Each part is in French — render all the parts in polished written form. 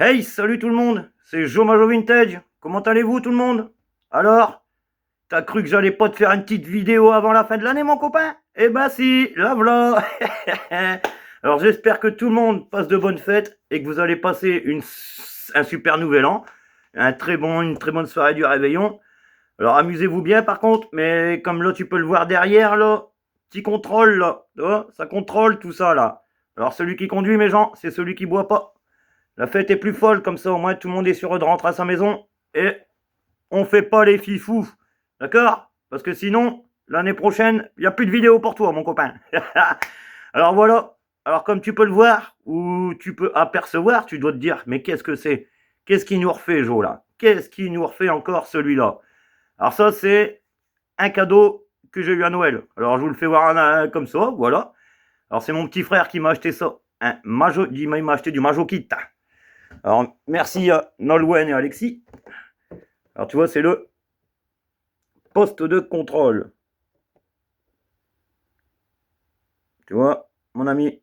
Hey, salut tout le monde, c'est Joe Majo Vintage. Comment allez-vous tout le monde? Alors, t'as cru que j'allais pas te faire une petite vidéo avant la fin de l'année, mon copain? Eh ben si, la voilà. Alors j'espère que tout le monde passe de bonnes fêtes et que vous allez passer un super nouvel an, une très bonne soirée du réveillon. Alors amusez-vous bien par contre, mais comme là tu peux le voir derrière là, petit contrôle là, tu vois, ça contrôle tout ça là. Alors celui qui conduit mes gens, c'est celui qui boit pas. La fête est plus folle, comme ça au moins tout le monde est sûr de rentrer à sa maison. Et on fait pas les fifous. D'accord? Parce que sinon, l'année prochaine, il n'y a plus de vidéo pour toi, mon copain. Alors voilà. Alors comme tu peux le voir, ou tu peux apercevoir, tu dois te dire, mais qu'est-ce que c'est? Qu'est-ce qui nous refait, Jo, là? Qu'est-ce qui nous refait encore celui-là? Alors ça, c'est un cadeau que j'ai eu à Noël. Alors je vous le fais voir comme ça, voilà. Alors c'est mon petit frère qui m'a acheté ça. Il m'a acheté du Majo Kit. Alors, merci à Nolwenn et Alexis. Alors, tu vois, c'est le poste de contrôle. Tu vois, mon ami.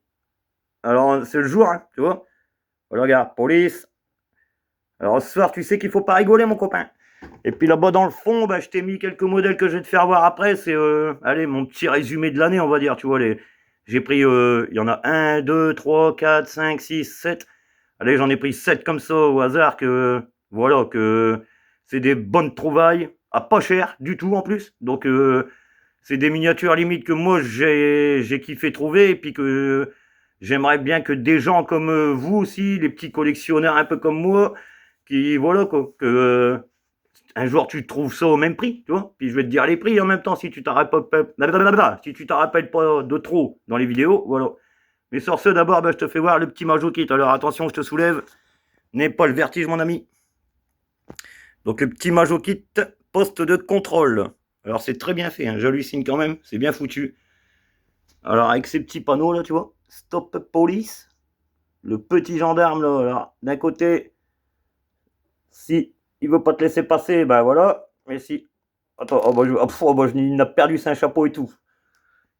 Alors, c'est le jour, hein, tu vois. Voilà, regarde, police. Alors, ce soir, tu sais qu'il faut pas rigoler, mon copain. Et puis là-bas, dans le fond, bah, je t'ai mis quelques modèles que je vais te faire voir après. C'est, allez, mon petit résumé de l'année, on va dire. Tu vois, j'ai pris, il y en a 1, 2, 3, 4, 5, 6, 7. Allez, j'en ai pris 7 comme ça au hasard voilà, que c'est des bonnes trouvailles, à pas cher du tout en plus. Donc, c'est des miniatures limite que moi j'ai kiffé trouver et puis que j'aimerais bien que des gens comme vous aussi, les petits collectionneurs un peu comme moi, qui, voilà, quoi, que un jour tu trouves ça au même prix, tu vois. Puis je vais te dire les prix en même temps si tu t'en rappelles pas, si tu t'en rappelles pas de trop dans les vidéos, voilà. Mais sur ce, d'abord, bah, je te fais voir le petit Majo Kit. Alors attention, je te soulève. N'aie pas le vertige, mon ami. Donc le petit Majo Kit, poste de contrôle. Alors c'est très bien fait, hein, j'hallucine quand même, c'est bien foutu. Alors avec ces petits panneaux là, tu vois, Stop Police, le petit gendarme là, d'un côté, si il veut pas te laisser passer, ben voilà. Mais si, attends, il a perdu son chapeau et tout.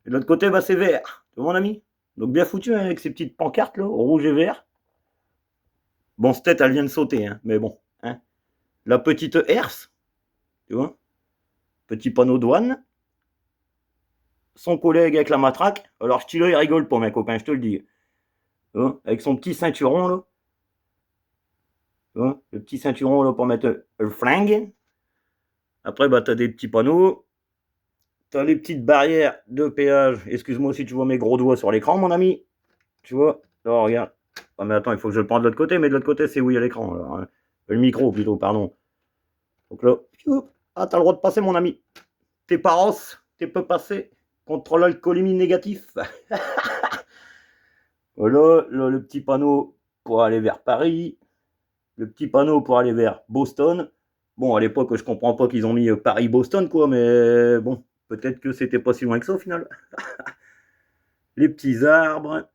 Et de l'autre côté, bah c'est vert, tu vois mon ami. Donc bien foutu hein, avec ces petites pancartes là, rouge et vert. Bon, cette tête, elle vient de sauter, hein, mais bon. Hein. La petite herse, tu vois, petit panneau douane. Son collègue avec la matraque. Alors, Stilo, il rigole pas, mes copains, je te le dis. Hein, avec son petit ceinturon, là. Hein, le petit ceinturon, là, pour mettre le flingue. Après, bah, t'as des petits panneaux. T'as les petites barrières de péage. Excuse-moi si tu vois mes gros doigts sur l'écran, mon ami. Tu vois? Alors, regarde. Ah, mais attends, il faut que je le prenne de l'autre côté, mais de l'autre côté, c'est où il y a l'écran. Alors, hein. Le micro, plutôt, pardon. Donc là, ah, t'as le droit de passer, mon ami. T'es pas t'es peux passer. Contrôle alcoolémie négatif. Voilà, là, le petit panneau pour aller vers Paris, le petit panneau pour aller vers Boston. Bon, à l'époque, je comprends pas qu'ils ont mis Paris-Boston, quoi, mais bon, peut-être que c'était pas si loin que ça au final. Les petits arbres,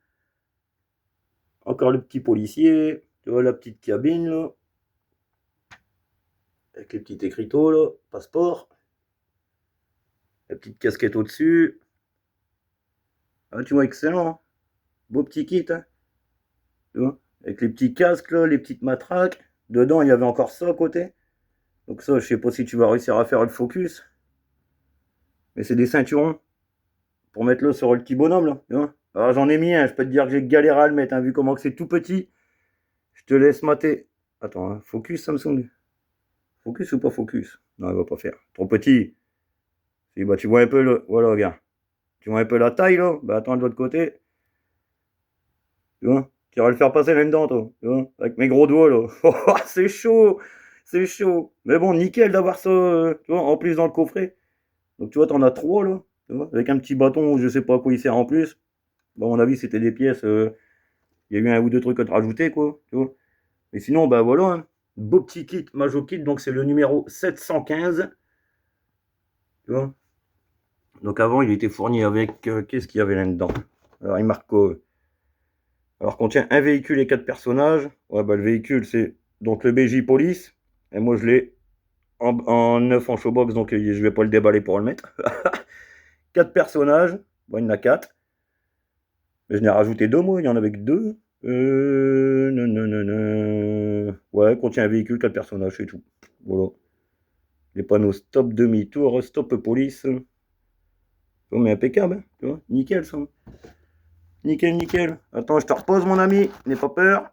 encore le petit policier, tu vois la petite cabine, là, avec les petits écriteaux, là, passeport, la petite casquette au-dessus. Ah, tu vois, excellent, hein. Beau petit kit, hein, tu vois, avec les petits casques, là, les petites matraques. Dedans, il y avait encore ça à côté. Donc ça, je sais pas si tu vas réussir à faire le focus. Mais c'est des ceinturons pour mettre le sur le petit bonhomme là. Tu vois. Alors j'en ai mis un, je peux te dire que j'ai galéré à le mettre, hein, vu comment c'est tout petit. Je te laisse mater. Attends, hein, focus Samsung. Focus ou pas focus? Non, il va pas faire. Trop petit. Si, bah tu vois un peu le. Voilà, regarde. Tu vois un peu la taille là? Bah attends de l'autre côté. Tu vois? Tu vas le faire passer là-dedans, toi. Tu vois? Avec mes gros doigts là. Oh, c'est chaud! C'est chaud. Mais bon, nickel d'avoir ça, tu vois, en plus dans le coffret. Donc tu vois, t'en as trois là. Tu vois, avec un petit bâton, je sais pas à quoi il sert en plus. Bon, à mon avis, c'était des pièces. Il y a eu un ou deux trucs à te rajouter, quoi. Tu vois. Et sinon, bah voilà. Hein. Beau petit kit, Majo Kit, donc c'est le numéro 715. Tu vois. Donc avant, il était fourni avec. Qu'est-ce qu'il y avait là-dedans? Alors, il marque. Alors, contient un véhicule et quatre personnages. Ouais, bah le véhicule, c'est donc le BJ Police. Et moi, je l'ai en neuf en showbox, donc je vais pas le déballer pour le mettre. Quatre personnages. Bon, il y en a quatre. Mais je n'ai rajouté deux, moi. Il y en avait que deux. Non, non, non, non. ouais, contient un véhicule, 4 personnages, c'est tout. Voilà. Les panneaux stop, demi-tour, stop police. Oh, mais impeccable, hein, tu vois, nickel ça. Nickel, nickel. Attends, je te repose, mon ami, n'aie pas peur.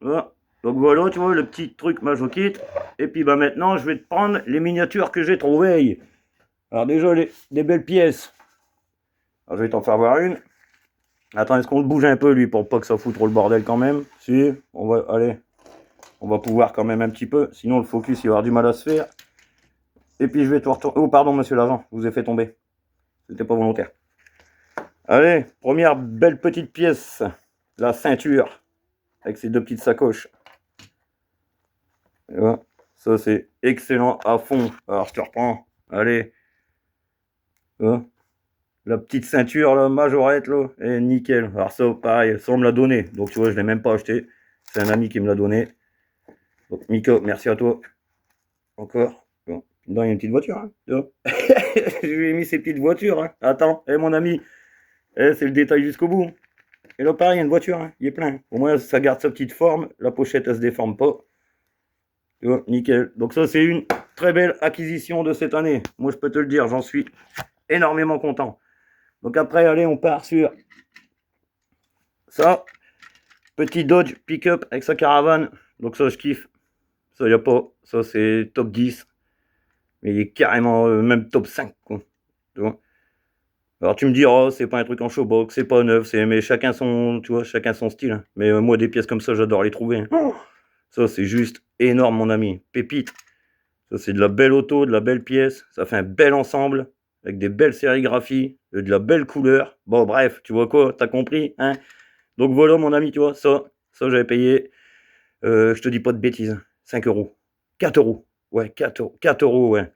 Voilà. Donc voilà, tu vois, le petit truc Majokit. Et puis bah maintenant, je vais te prendre les miniatures que j'ai trouvées. Alors déjà, des belles pièces. Alors, je vais t'en faire voir une. Attends, est-ce qu'on le bouge un peu, lui, pour pas que ça fout trop le bordel quand même? Si, on va, allez, on va pouvoir quand même un petit peu. Sinon, le focus, il va avoir du mal à se faire. Et puis, je vais te retourner. Oh, pardon, monsieur l'agent, je vous ai fait tomber. C'était pas volontaire. Allez, première belle petite pièce. La ceinture. Avec ses 2 petites sacoches. Et voilà. Ça, c'est excellent à fond. Alors, je te reprends. Allez. Voilà. La petite ceinture, là, majorette, là, est nickel. Alors ça, pareil, ça, on me l'a donné. Donc, tu vois, je ne l'ai même pas acheté. C'est un ami qui me l'a donné. Donc, Nico, merci à toi. Encore. Bon. Dedans, il y a une petite voiture. Hein. Je lui ai mis ces petites voitures. Hein. Attends, mon ami. C'est le détail jusqu'au bout. Et là, pareil, il y a une voiture. Hein. Il est plein. Au moins, ça garde sa petite forme. La pochette, elle se déforme pas. Tu vois, nickel. Donc ça, c'est une très belle acquisition de cette année. Moi, je peux te le dire, j'en suis énormément content. Donc après, allez, on part sur ça. Petit Dodge pick-up avec sa caravane. Donc ça, je kiffe. Ça, y a pas. Ça, c'est top 10. Mais il est carrément même top 5. Quoi. Tu vois. Alors tu me dis, oh, c'est pas un truc en showbox, c'est pas neuf, mais chacun son, tu vois, chacun son style. Hein. Mais moi, des pièces comme ça, j'adore les trouver. Hein. Oh, ça, c'est juste énorme, mon ami. Pépite. Ça, c'est de la belle auto, de la belle pièce. Ça fait un bel ensemble, avec des belles sérigraphies, de la belle couleur. Bon, bref, tu vois quoi, t'as compris, hein. Donc voilà, mon ami, tu vois, ça j'avais payé, je te dis pas de bêtises, 5 euros. 4 euros. Ouais, 4 euros. 4 euros, ouais.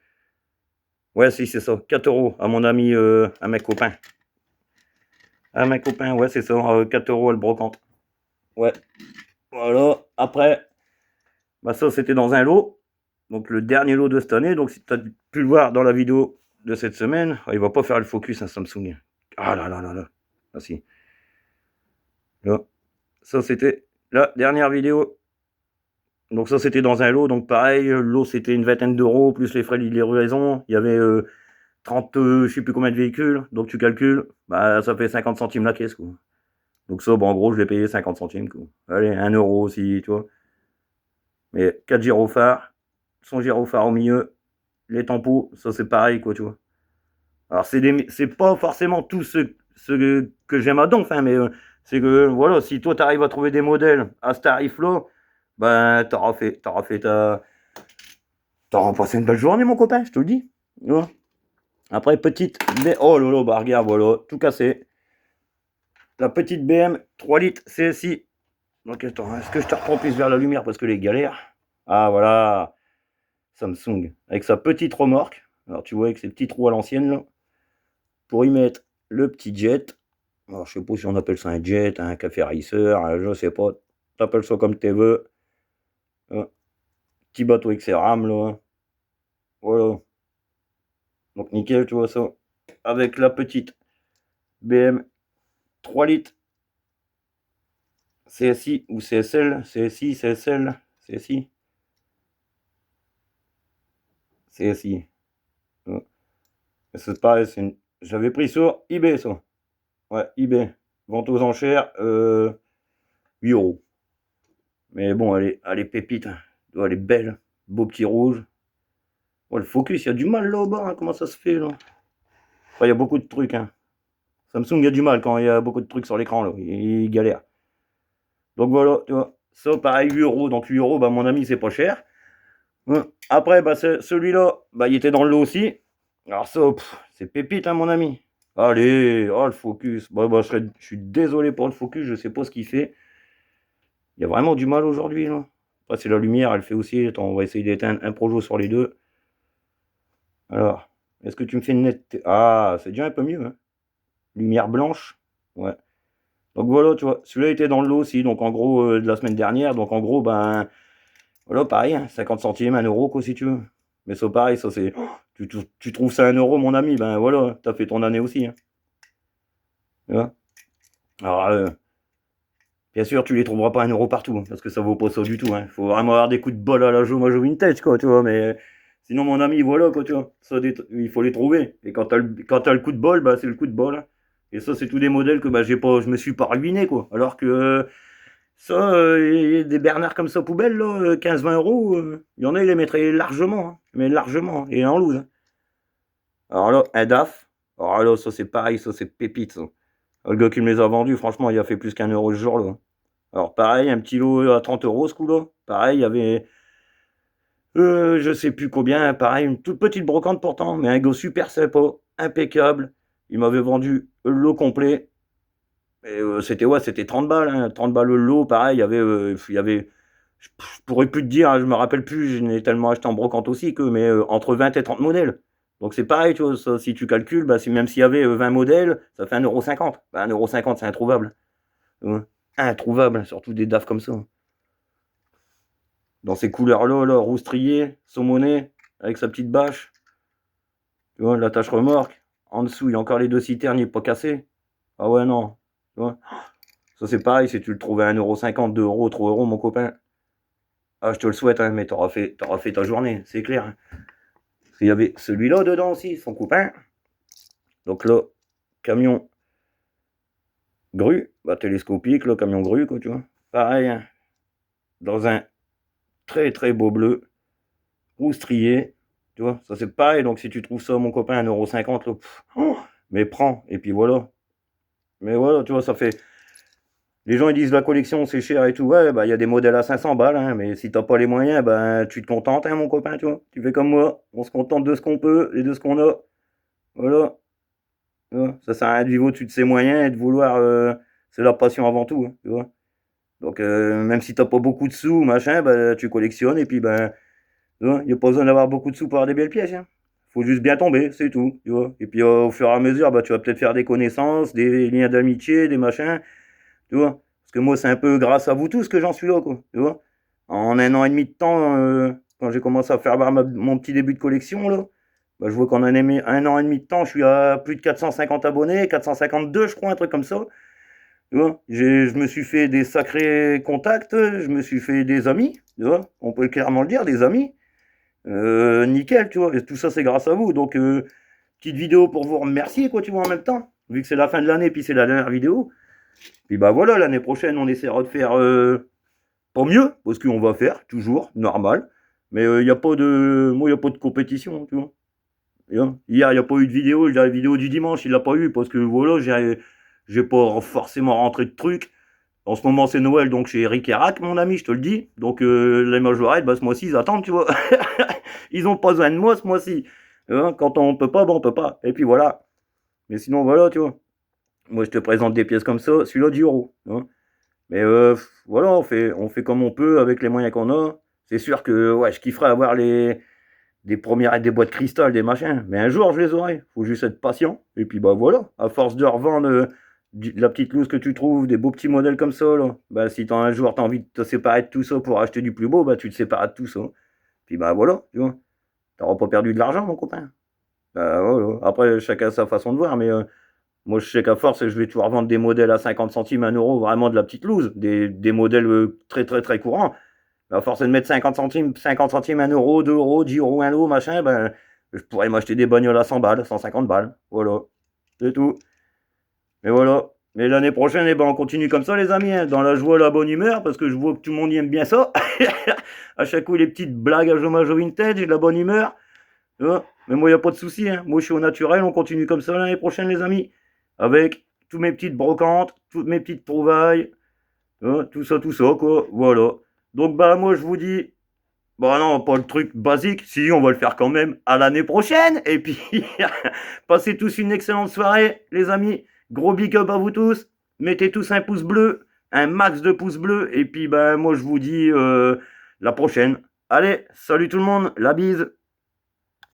Ouais, si, c'est ça. 4 euros à mon ami, à mes copains. À mes copains, ouais, c'est ça. 4 euros à le brocante. Ouais. Voilà. Après, bah ça, c'était dans un lot. Donc, le dernier lot de cette année. Donc, si tu as pu le voir dans la vidéo de cette semaine, il va pas faire le focus, un Samsung. Ah là là là là. Ah si. Là. Ça, c'était la dernière vidéo. Donc, ça, c'était dans un lot. Donc, pareil, l'eau, c'était une vingtaine d'euros, plus les frais de livraison. Il y avait 30, je sais plus combien de véhicules. Donc, tu calcules. Bah, ça fait 50 centimes la caisse, quoi. Donc, ça, bon, en gros, je l'ai payé 50 centimes, quoi. Allez, 1 euro aussi, tu vois. Mais 4 gyrophares, son gyrophare au milieu, les tampons, ça, c'est pareil, quoi, tu vois. Alors, c'est pas forcément tout ce que j'aime à Donf, hein, mais c'est que, voilà, si toi, tu arrives à trouver des modèles à ce tarif-là, ben, t'auras passé une belle journée, mon copain, je te le dis. Ouais. Après, petite, oh lolo, bah regarde, voilà, tout cassé. La petite BM 3 litres CSI. Donc, attends, est-ce que je te reprends plus vers la lumière parce que les galères. Ah, voilà, Samsung, avec sa petite remorque. Alors, tu vois, avec ses petits trous à l'ancienne, là. Pour y mettre le petit jet. Alors, je sais pas si on appelle ça un jet, un café racer, je sais pas. T'appelles ça comme tu veux. Petit bateau avec ses rames, là. Voilà. Donc, nickel, tu vois ça. Avec la petite BM 3 litres CSI ou CSL. CSI, CSL, CSI. CSI. C'est pareil, j'avais pris sur eBay, ça. Ouais, eBay. Vente aux enchères, 8 euros. Mais bon, elle est pépite. Hein. Elle est belle. Beau petit rouge. Ouais, le focus, il y a du mal là-bas. Hein. Comment ça se fait, là? Enfin, il y a beaucoup de trucs. Hein. Samsung, il y a du mal quand il y a beaucoup de trucs sur l'écran. Là. Il galère. Donc voilà, tu vois. Ça, pareil, 8 euros. Donc 8 euros, bah, mon ami, c'est pas cher. Après, bah, celui-là, bah, il était dans le lot aussi. Alors ça, c'est pépite, hein, mon ami. Allez, oh, le focus. Bah, je suis désolé pour le focus, je sais pas ce qu'il fait. Il y a vraiment du mal aujourd'hui, là. Après, c'est la lumière, elle fait aussi. Attends, on va essayer d'éteindre un projo sur les deux. Alors, est-ce que tu me fais une nette... Ah, c'est déjà un peu mieux, hein. Lumière blanche. Ouais. Donc voilà, tu vois, celui-là était dans le lot aussi, donc en gros, de la semaine dernière. Donc en gros, ben, voilà, pareil, hein, 50 centimes, 1 euro, quoi, si tu veux. Mais ça, pareil, ça, c'est... Tu trouves ça 1 euro, mon ami, ben voilà, t'as fait ton année aussi, hein. Tu vois. Alors, Bien sûr, tu les trouveras pas 1 € partout, hein, parce que ça vaut pas ça du tout. Hein. Faut vraiment avoir des coups de bol à la Jomajo Vintage, quoi, tu vois. Mais sinon, mon ami, voilà, quoi, tu vois. Ça, il faut les trouver. Et quand t'as le coup de bol, bah, c'est le coup de bol. Hein. Et ça, c'est tous des modèles que bah, je me suis pas ruiné, quoi. Alors que ça, des Bernard comme ça, poubelle, là, 15-20 €, il y en a, ils les mettraient largement. Hein. Mais largement. Hein. Et en loose. Hein. Alors là, un DAF. Alors là, ça, c'est pareil, ça, c'est pépite, ça. Le gars qui me les a vendus, franchement, il a fait plus qu'1 € ce jour-là. Alors pareil, un petit lot à 30 € ce coup-là. Pareil, il y avait, je sais plus combien, pareil, une toute petite brocante pourtant, mais un gars super sympa, impeccable. Il m'avait vendu le lot complet. Et c'était 30 balles, hein, 30 balles le lot, pareil, je pourrais plus te dire, hein, je me rappelle plus, je n'ai tellement acheté en brocante aussi que, mais entre 20 et 30 modèles. Donc c'est pareil, tu vois, ça, si tu calcules, bah, même s'il y avait 20 modèles, ça fait 1,50 €. Bah, 1,50 €, c'est introuvable. Introuvable, surtout des DAF comme ça. Dans ces couleurs-là, là, roustrié, saumonné, avec sa petite bâche. Tu vois, l'attache remorque. En dessous, il y a encore les 2 citernes, il n'est pas cassé. Ah ouais, non. Tu vois, ça, c'est pareil, si tu le trouves à 1,50 €, 2 €, 3 €, mon copain. Ah, je te le souhaite, hein, mais t'auras fait ta journée, c'est clair. Hein. Il y avait celui-là dedans aussi, son copain. Donc là, camion grue, bah, télescopique, là, camion grue, quoi, tu vois. Pareil, hein, dans un très très beau bleu, roustrié. Tu vois, ça c'est pareil. Donc si tu trouves ça, mon copain, 1,50 €, là, mais prends. Et puis voilà. Mais voilà, tu vois, ça fait. Les gens ils disent la collection c'est cher et tout. Ouais, bah il y a des modèles à 500 balles, hein, mais si t'as pas les moyens, ben tu te contentes, hein, mon copain, tu vois. Tu fais comme moi. On se contente de ce qu'on peut et de ce qu'on a. Voilà. Tu vois, ça sert à rien de vivre au-dessus de ses moyens et de vouloir. C'est la passion avant tout, hein, tu vois. Donc même si t'as pas beaucoup de sous, machin, bah, tu collectionnes et puis ben. Tu vois, il n'y a pas besoin d'avoir beaucoup de sous pour avoir des belles pièces. Hein. Faut juste bien tomber, c'est tout. Tu vois. Et puis au fur et à mesure, bah, tu vas peut-être faire des connaissances, des liens d'amitié, des machins. Tu vois. Parce que moi, c'est un peu grâce à vous tous que j'en suis là. Quoi, tu vois. En 1 an et demi de temps, quand j'ai commencé à faire mon petit début de collection, là, bah, je vois qu'en 1 an et demi de temps, je suis à plus de 450 abonnés, 452, je crois, un truc comme ça. Tu vois. Je me suis fait des sacrés contacts, je me suis fait des amis. Tu vois. On peut clairement le dire, des amis. Nickel, tu vois, et tout ça c'est grâce à vous. Donc, petite vidéo pour vous remercier, quoi, tu vois, en même temps, vu que c'est la fin de l'année, puis c'est la dernière vidéo. Puis bah voilà, l'année prochaine, on essaiera de faire pas mieux, parce qu'on va faire, toujours, normal. Mais il n'y a pas de. Moi, il n'y a pas de compétition, tu vois. Hier, il n'y a pas eu de vidéo, la vidéo du dimanche, il l'a pas eu, parce que voilà, j'ai pas forcément rentré de trucs. En ce moment, c'est Noël, donc chez Eric et Rack, mon ami, je te le dis. Donc, les majorettes, bah, ce mois-ci, ils attendent, tu vois. Ils ont pas besoin de moi ce mois-ci. Hein, quand on peut pas, bon, on peut pas. Et puis voilà. Mais sinon, voilà, tu vois. Moi, je te présente des pièces comme ça, celui-là 10 €. Hein. Mais voilà, on fait comme on peut avec les moyens qu'on a. C'est sûr que ouais, je kifferais avoir des premières des boîtes cristal, des machins. Mais un jour, je les aurai. Faut juste être patient. Et puis bah voilà, à force de revendre la petite loose que tu trouves, des beaux petits modèles comme ça, là, bah si un jour t'as envie de te séparer de tout ça pour acheter du plus beau, bah tu te sépares de tout ça. Puis bah voilà, tu vois. T'auras pas perdu de l'argent, mon copain. Voilà. Après, chacun a sa façon de voir, mais moi, je sais qu'à force, je vais toujours revendre des modèles à 50 centimes, 1 €, vraiment de la petite loose, des modèles très, très, très courants. À force de mettre 50 centimes, 1 €, 2 €, 10 €, 1 €, machin, ben, je pourrais m'acheter des bagnoles à 100 balles, 150 balles. Voilà. C'est tout. Mais voilà. Mais l'année prochaine, eh ben, on continue comme ça, les amis, hein, dans la joie, la bonne humeur, parce que je vois que tout le monde y aime bien ça. À chaque coup, les petites blagues à Jomajo Vintage, la bonne humeur. Tu vois. Mais moi, il n'y a pas de souci. Hein. Moi, je suis au naturel. On continue comme ça l'année prochaine, les amis. Avec toutes mes petites brocantes, toutes mes petites trouvailles. Hein, tout ça, quoi. Voilà. Donc, bah, moi, je vous dis. Bah non, pas le truc basique. Si, on va le faire quand même à l'année prochaine. Et puis, passez tous une excellente soirée, les amis. Gros big up à vous tous. Mettez tous un pouce bleu, un max de pouces bleus. Et puis, bah, moi, je vous dis la prochaine. Allez, salut tout le monde. La bise.